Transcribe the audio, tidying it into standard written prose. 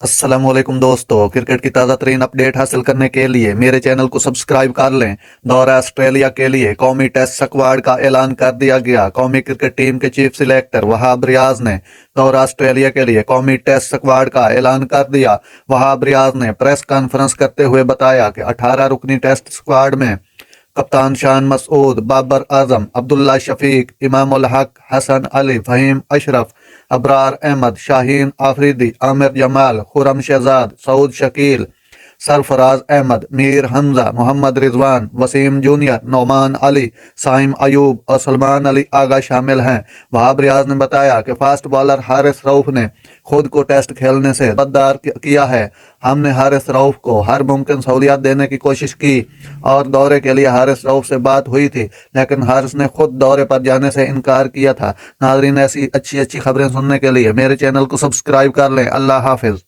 अस्सलाम वालेकुम दोस्तों, क्रिकेट की ताज़ा तरीन अपडेट हासिल करने के लिए मेरे चैनल को सब्सक्राइब कर लें। दौरा ऑस्ट्रेलिया के लिए कौमी टेस्ट स्क्वाड का ऐलान कर दिया गया। कौमी क्रिकेट टीम के चीफ सिलेक्टर वहाब रियाज ने दौरा ऑस्ट्रेलिया के लिए कौमी टेस्ट स्क्वाड का ऐलान कर दिया। वहाब रियाज ने प्रेस कॉन्फ्रेंस करते हुए बताया कि 18 रुकनी टेस्ट स्क्वाड में कप्तान शान मसूद, बाबर आजम, अब्दुल्ला शफीक, इमाम उल हक, हसन अली, फहीम अशरफ, अबरार अहमद, शाहीन आफरीदी, आमिर जमाल, खुरम शहजाद, सऊद शकील, सरफराज अहमद, मीर हमजा, मोहम्मद रिजवान, वसीम जूनियर, नौमान अली, साइम अयूब और सलमान अली आगा शामिल हैं। वहाब रियाज ने बताया कि फास्ट बॉलर हारिस रऊफ ने खुद को टेस्ट खेलने से बददार किया है। हमने हारिस रऊफ को हर मुमकिन सहूलियत देने की कोशिश की और दौरे के लिए हारिस रऊफ से बात हुई थी, लेकिन हारिस ने खुद दौरे पर जाने से इनकार किया था। नाजरीन, ऐसी अच्छी खबरें सुनने के लिए मेरे चैनल को सब्सक्राइब कर लें। अल्लाह हाफिज।